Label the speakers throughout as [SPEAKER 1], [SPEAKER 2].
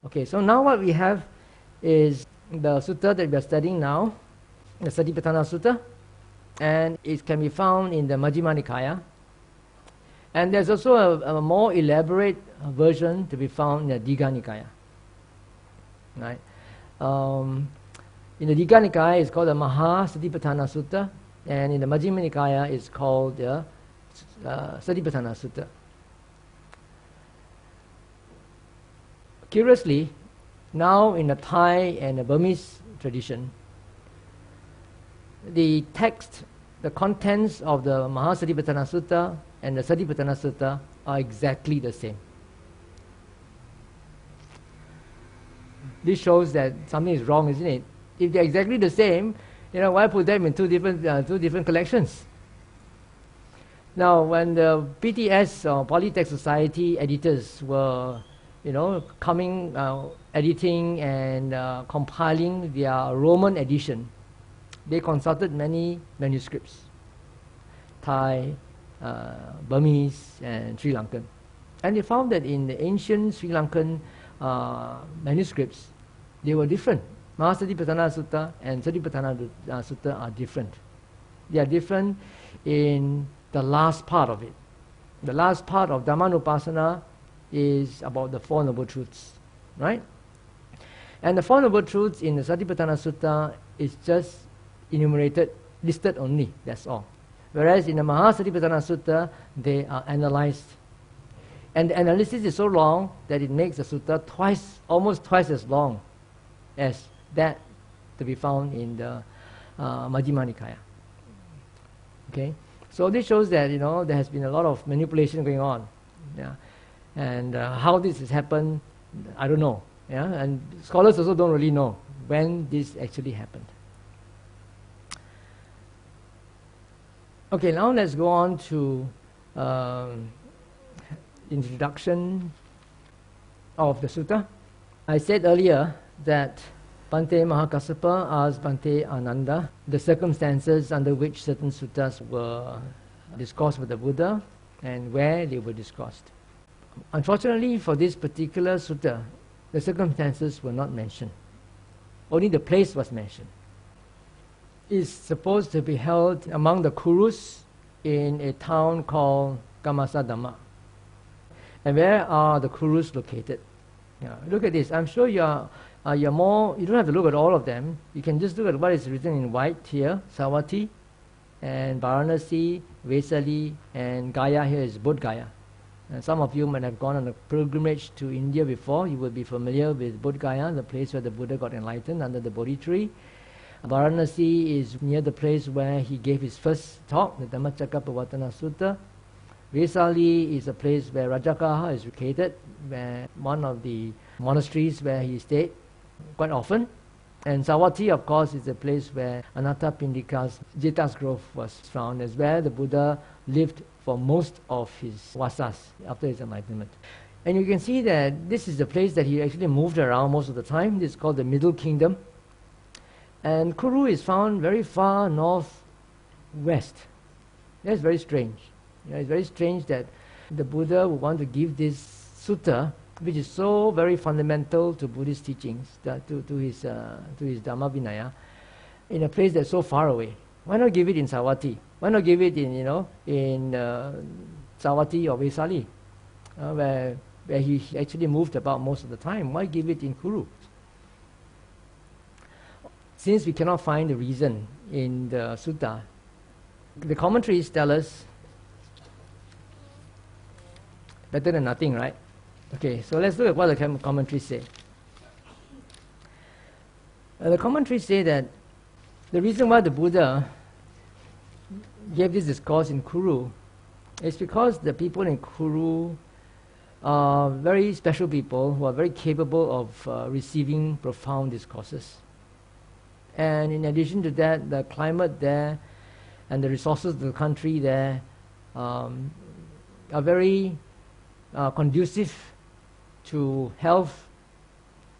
[SPEAKER 1] Okay, so now what we have is the sutta that we are studying now, the Satipaṭṭhāna Sutta, and it can be found in the Majjhima Nikaya. And there's also a more elaborate version to be found in the Digha Nikaya. Right? In the Digha Nikaya, it's called the Maha Satipaṭṭhāna Sutta, and in the Majjhima Nikaya, it's called the Satipaṭṭhāna Sutta. Curiously, now in the Thai and the Burmese tradition, the text, the contents of the Maha Satipaṭṭhāna Sutta and the Satipaṭṭhāna Sutta are exactly the same. This shows that something is wrong, isn't it? If they're exactly the same, why put them in two different collections? Now, when the PTS or Polytext Society editors were editing and compiling their Roman edition, they consulted many manuscripts, Thai, Burmese, and Sri Lankan. And they found that in the ancient Sri Lankan manuscripts, they were different. Maha Satipaṭṭhāna Sutta and Satipaṭṭhāna Sutta are different. They are different in the last part of it. The last part of Dhammanupassana is about the Four Noble Truths, right? And the Four Noble Truths in the Satipaṭṭhāna Sutta is just enumerated, listed only, that's all. Whereas in the Maha Satipaṭṭhāna Sutta, they are analyzed. And the analysis is so long that it makes the sutta almost twice as long as that to be found in the Majjhima Nikaya. Okay? So this shows that, there has been a lot of manipulation going on. Yeah? And how this has happened, I don't know. Yeah? And scholars also don't really know when this actually happened. Okay, now let's go on to introduction of the sutta. I said earlier that Bhante Mahakassapa asked Bhante Ananda the circumstances under which certain suttas were discussed with the Buddha and where they were discussed. Unfortunately, for this particular sutta, the circumstances were not mentioned. Only the place was mentioned. It's supposed to be held among the Kurus in a town called Kamasadhamma. And where are the Kurus located? Look at this. I'm sure you don't have to look at all of them. You can just look at what is written in white here, Savatthi, and Varanasi, Vesali, and Gaya here is Bodh Gaya. And some of you might have gone on a pilgrimage to India before. You will be familiar with Bodh Gaya, the place where the Buddha got enlightened under the Bodhi tree. Varanasi is near the place where he gave his first talk, the Dhammacakkappavattana Sutta. Vesali is a place where Rajakaha is located, where one of the monasteries where he stayed quite often. And Savatthi, of course, is a place where Anathapindika's Jeta's Grove was found, as where the Buddha lived for most of his vasas after his enlightenment. And you can see that this is the place that he actually moved around most of the time. This is called the Middle Kingdom. And Kuru is found very far northwest. That's very strange. It's very strange that the Buddha would want to give this sutta, which is so very fundamental to Buddhist teachings, to his Dhamma Vinaya, in a place that's so far away. Why not give it in Savatthi? Why not give it in Savatthi or Vesali, where he actually moved about most of the time? Why give it in Kuru? Since we cannot find the reason in the sutta, the commentaries tell us better than nothing, right? Okay, so let's look at what the commentaries say. The commentaries say that the reason why the Buddha gave this discourse in Kuru is because the people in Kuru are very special people who are very capable of receiving profound discourses. And in addition to that, the climate there and the resources of the country there are very conducive to health,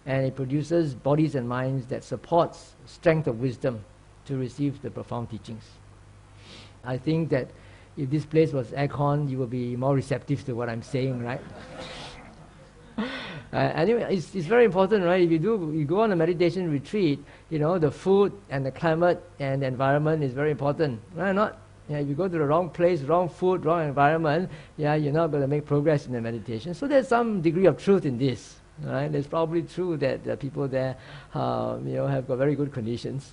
[SPEAKER 1] and it produces bodies and minds that supports strength of wisdom to receive the profound teachings. I think that if this place was aircon, you will be more receptive to what I'm saying, right? Anyway, it's very important, right? If you go on a meditation retreat, the food and the climate and the environment is very important, right? Not, if you go to the wrong place, wrong food, wrong environment, you're not going to make progress in the meditation. So there's some degree of truth in this, right? It's probably true that the people there, have got very good conditions.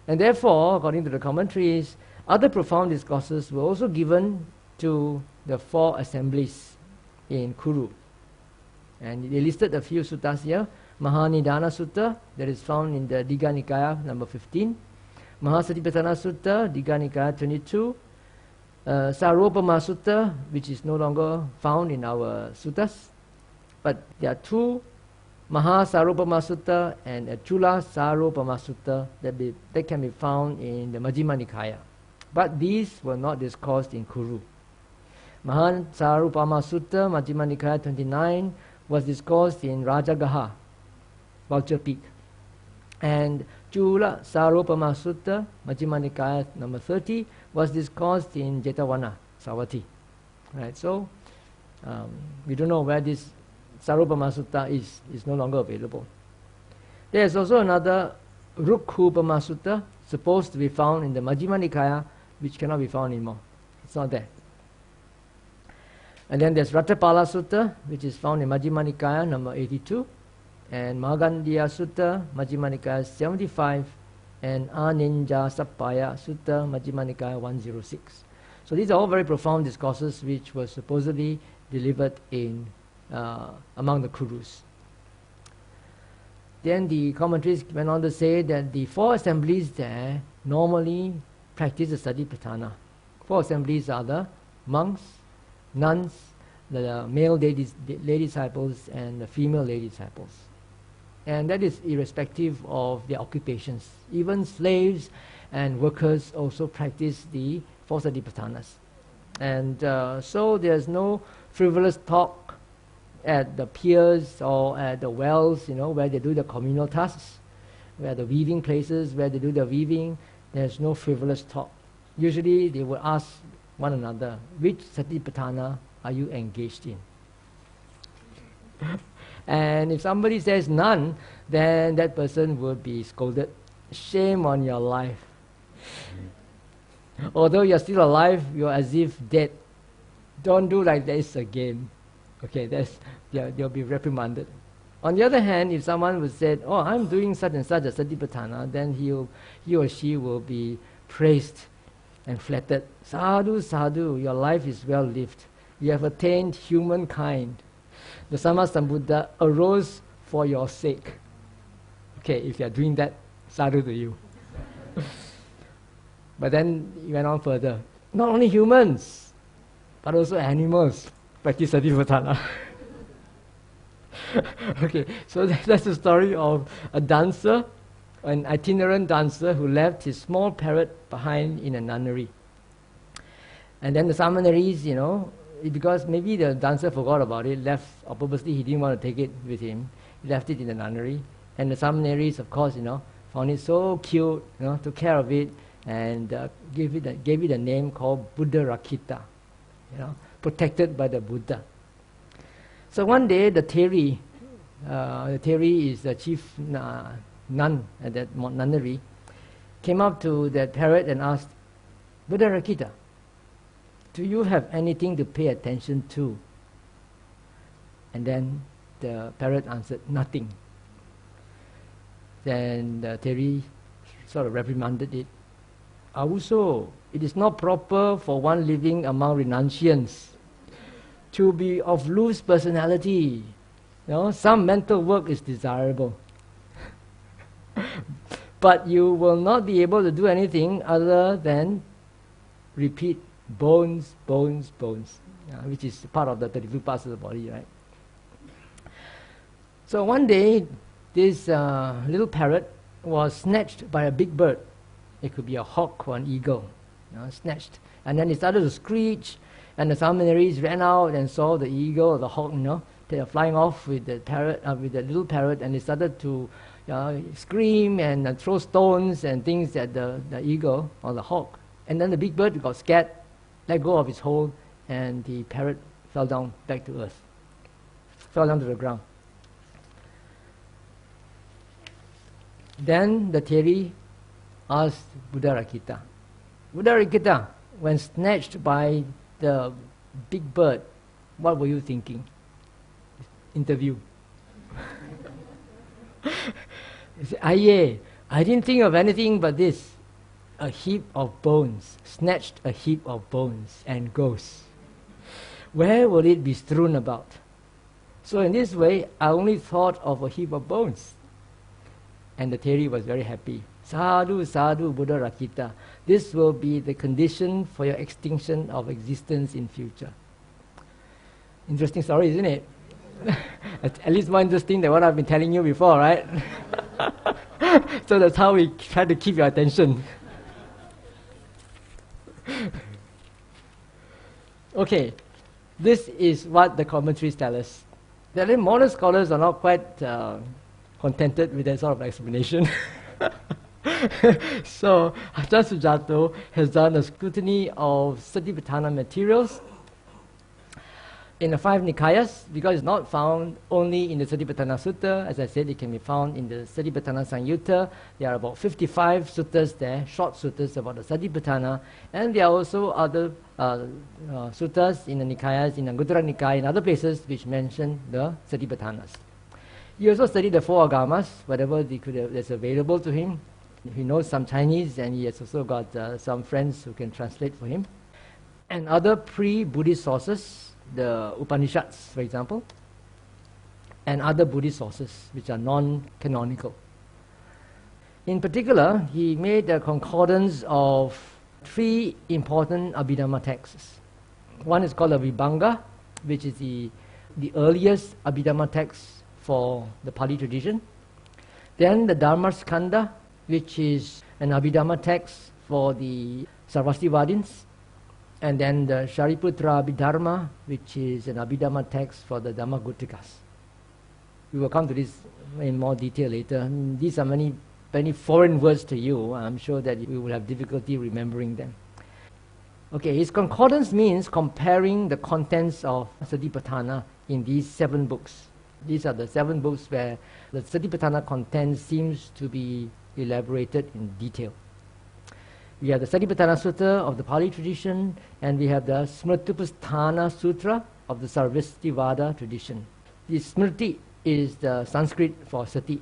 [SPEAKER 1] And therefore, according to the commentaries, other profound discourses were also given to the 4 assemblies in Kuru. And they listed a few suttas here. Mahanidana Sutta, that is found in the Digha Nikaya, number 15. Mahasatipaṭṭhāna Sutta, Digha Nikaya 22. Saropama Sutta, which is no longer found in our suttas. But there are 2 Mahasaropama Sutta and a Chula Saropama Sutta that can be found in the Majjhima Nikaya. But these were not discoursed in Kuru. Mahasaropama Sutta, Majjhima Nikaya 29, was discoursed in Rajagaha, Vulture Peak. And Chula Saropama Sutta, Majjhima Nikaya number 30, was discoursed in Jetavana, Savatthi. Right, so we don't know where this Saropama Sutta is no longer available. There is also another Rukkupama Sutta, supposed to be found in the Majjhima Nikaya, which cannot be found anymore. It's not there. And then there's Ratthapala Sutta, which is found in Majjhima Nikaya, number 82, and Magandhya Sutta, Majjhima Nikaya 75, and Aninja Sappaya Sutta, Majjhima Nikaya 106. So these are all very profound discourses which were supposedly delivered in among the Kurus. Then the commentaries went on to say that the 4 assemblies there normally practice the Satipaṭṭhāna. 4 assemblies are the monks, nuns, the male lay disciples, and the female lay disciples. And that is irrespective of their occupations. Even slaves and workers also practice the 4 Satipaṭṭhānas. And so there's no frivolous talk at the piers or at the wells, where they do the communal tasks, where the weaving places, where they do the weaving. There's no frivolous talk. Usually they will ask one another, which Satipaṭṭhāna are you engaged in? And if somebody says none, then that person would be scolded. Shame on your life. Although you're still alive, you're as if dead. Don't do like this again. Okay, they'll be reprimanded. On the other hand, if someone would say, oh, I'm doing such and such a Satipaṭṭhāna, then he or she will be praised and flattered. Sadhu, sadhu, your life is well lived. You have attained humankind. The Sammasambuddha arose for your sake. Okay, if you are doing that, sadhu to you. But then he went on further. Not only humans, but also animals practice Satipaṭṭhāna. Okay, so that's the story of a dancer, an itinerant dancer who left his small parrot behind in a nunnery. And then the summonaries, because maybe the dancer forgot about it, left, or purposely he didn't want to take it with him, he left it in the nunnery. And the summonaries, of course, found it so cute, took care of it, and gave it a name called Buddha Rakita, protected by the Buddha. So one day the Theri is the chief nun at that nunnery, came up to that parrot and asked, Buddha Rakita, do you have anything to pay attention to? And then the parrot answered, nothing. Then the Theri sort of reprimanded it. Avuso, it is not proper for one living among renunciants to be of loose personality. Some mental work is desirable. But you will not be able to do anything other than repeat bones, bones, bones, which is part of the 32 parts of the body, right? So one day, this little parrot was snatched by a big bird. It could be a hawk or an eagle, snatched. And then it started to screech, and the summonaries ran out and saw the eagle or the hawk, they are flying off with the parrot, with the little parrot, and they started to scream and throw stones and things at the eagle or the hawk. And then the big bird got scared, let go of its hold, and the parrot fell down back to earth. fell down to the ground. Then the Theri asked Buddharakkhita, Buddharakkhita, when snatched by the big bird, what were you thinking? Interview. He said, Aye, I didn't think of anything but this. A heap of bones, snatched a heap of bones and goes. Where will it be strewn about? So in this way, I only thought of a heap of bones. And the Theri was very happy. Sadhu, sadhu, Buddharakkhita. This will be the condition for your extinction of existence in future. Interesting story, isn't it? At least more interesting than what I've been telling you before, right? So that's how we try to keep your attention. Okay, this is what the commentaries tell us. The modern scholars are not quite contented with that sort of explanation. So Ajahn Sujato has done a scrutiny of Satipaṭṭhāna materials in the 5 Nikayas, because it's not found only in the Satipaṭṭhāna Sutta. As I said, it can be found in the Satipaṭṭhāna Samyutta. There are about 55 suttas there, short suttas about the Satipaṭṭhāna, and there are also other suttas in the Nikayas, in Anguttara Nikaya, in other places which mention the Satipaṭṭhānas. He also studied the 4 Agamas, whatever that's available to him. He knows some Chinese, and he has also got some friends who can translate for him. And other pre-Buddhist sources, the Upanishads, for example, and other Buddhist sources which are non-canonical. In particular, he made a concordance of 3 important Abhidhamma texts. One is called the Vibhanga, which is the earliest Abhidhamma text for the Pali tradition. Then the Dharmaskanda, which is an Abhidhamma text for the Sarvastivadins. And then the Shariputra Abhidharma, which is an Abhidhamma text for the Dhammagutikas. We will come to this in more detail later. These are many foreign words to you. I'm sure that you will have difficulty remembering them. Okay, his concordance means comparing the contents of Satipaṭṭhāna in these 7 books. These are the 7 books where the Satipaṭṭhāna content seems to be elaborated in detail. We have the Satipaṭṭhāna Sutta of the Pali tradition, and we have the Smrtupasthana Sutra of the Sarvastivada tradition. The Smrti is the Sanskrit for Sati,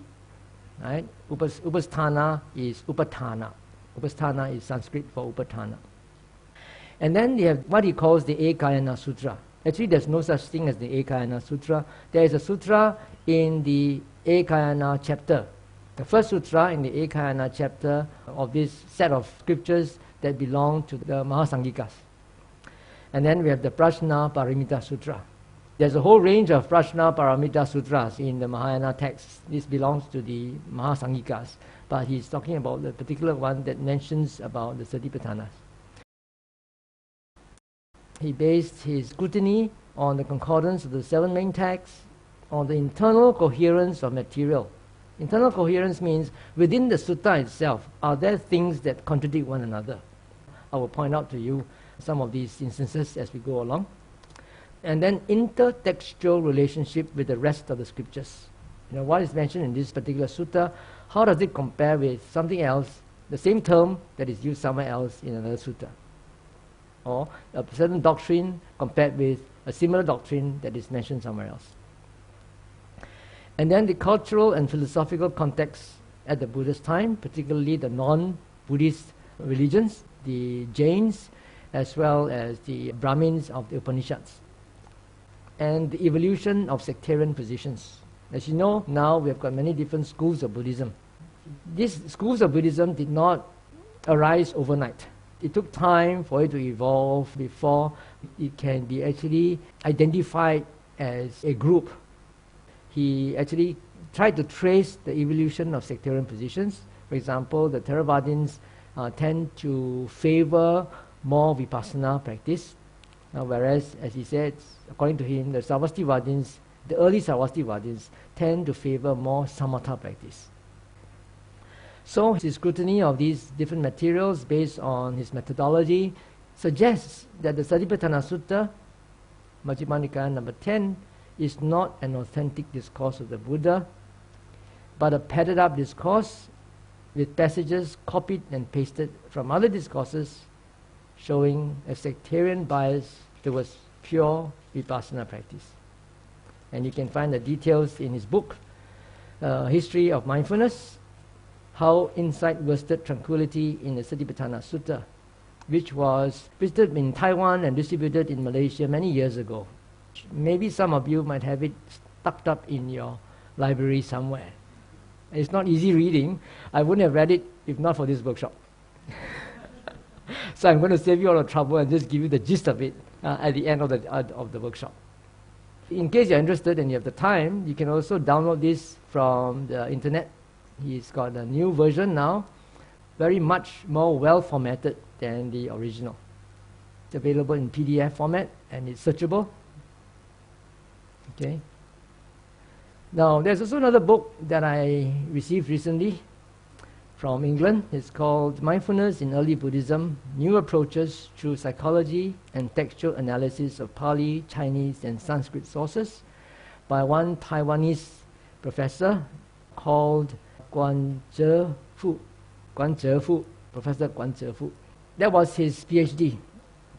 [SPEAKER 1] right? Upasthana is Upatthana. Upasthana is Sanskrit for Upatthana. And then we have what he calls the Ekayana Sutra. Actually, there's no such thing as the Ekayana Sutra. There is a sutra in the Ekayana chapter. The first sutra in the Ekayana chapter of this set of scriptures that belong to the Mahasanghikas. And then we have the Prajna Paramita Sutra. There's a whole range of Prajna Paramita Sutras in the Mahayana texts. This belongs to the Mahasanghikas, but he's talking about the particular one that mentions about the Satipaṭṭhānas. He based his scrutiny on the concordance of the 7 main texts, on the internal coherence of material. Internal coherence means within the sutta itself, are there things that contradict one another? I will point out to you some of these instances as we go along. And then intertextual relationship with the rest of the scriptures. What is mentioned in this particular sutta, how does it compare with something else, the same term that is used somewhere else in another sutta? Or a certain doctrine compared with a similar doctrine that is mentioned somewhere else. And then the cultural and philosophical context at the Buddha's time, particularly the non-Buddhist religions, the Jains, as well as the Brahmins of the Upanishads. And the evolution of sectarian positions. As you know, now we have got many different schools of Buddhism. These schools of Buddhism did not arise overnight. It took time for it to evolve before it can be actually identified as a group. He actually tried to trace the evolution of sectarian positions. For example, the Theravadins tend to favor more Vipassana practice, whereas, as he said, according to him, the Sarvastivadins, the early Sarvastivadins, tend to favor more Samatha practice. So his scrutiny of these different materials based on his methodology suggests that the Satipaṭṭhāna Sutta, Majjhima Nikaya number 10, is not an authentic discourse of the Buddha, but a padded up discourse with passages copied and pasted from other discourses showing a sectarian bias towards pure vipassana practice. And you can find the details in his book, History of Mindfulness, How Insight Worsted Tranquility in the Satipaṭṭhāna Sutta, which was printed in Taiwan and distributed in Malaysia many years ago. Maybe some of you might have it tucked up in your library somewhere. It's not easy reading. I wouldn't have read it if not for this workshop. So I'm going to save you all the trouble and just give you the gist of it at the end of the workshop. In case you're interested and you have the time, you can also download this from the internet. He's got a new version now, very much more well formatted than the original. It's available in PDF format and it's searchable. Okay. Now, there's also another book that I received recently from England. It's called Mindfulness in Early Buddhism, New Approaches Through Psychology and Textual Analysis of Pali, Chinese and Sanskrit Sources by one Taiwanese professor called Guan Zhefu, Professor Guan Zhefu. That was his PhD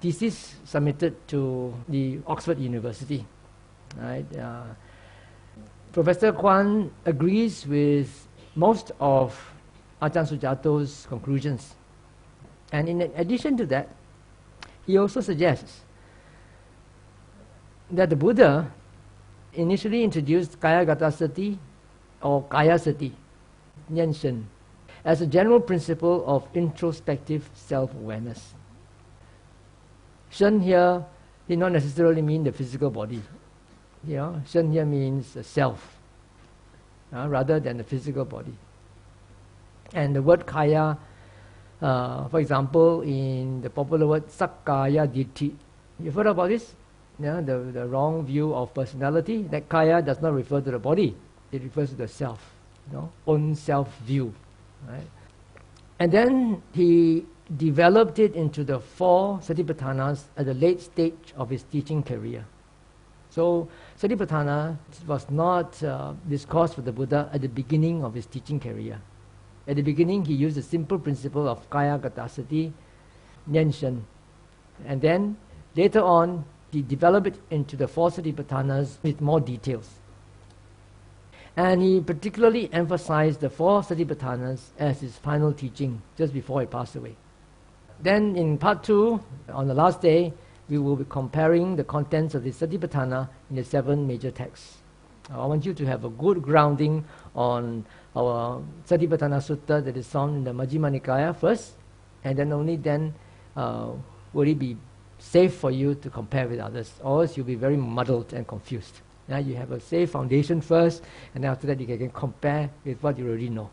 [SPEAKER 1] thesis submitted to the Oxford University. Right? Professor Guan agrees with most of Ajahn Sujato's conclusions. And in addition to that, he also suggests that the Buddha initially introduced Kayagata Sati or Kaya Sati, Nyen-shen, as a general principle of introspective self-awareness. Shen here did not necessarily mean the physical body. Shen here means the self, rather than the physical body. And the word kaya, for example, in the popular word sakkaya ditthi, you've heard about this? The wrong view of personality. That kaya does not refer to the body, it refers to the self, own self view. Right? And then he developed it into the 4 Satipaṭṭhānas at the late stage of his teaching career. So Satipaṭṭhāna was not discoursed with the Buddha at the beginning of his teaching career. At the beginning, he used the simple principle of Kayagata Sati, Nyen-shen. And then, later on, he developed it into the 4 Satipaṭṭhānas with more details. And he particularly emphasized the 4 Satipaṭṭhānas as his final teaching, just before he passed away. Then in part 2, on the last day, we will be comparing the contents of the Satipaṭṭhāna in the 7 major texts. I want you to have a good grounding on our Satipaṭṭhāna Sutta that is found in the Majjhima Nikaya first, and then only then will it be safe for you to compare with others, or else you'll be very muddled and confused. You have a safe foundation first, and after that you can compare with what you already know.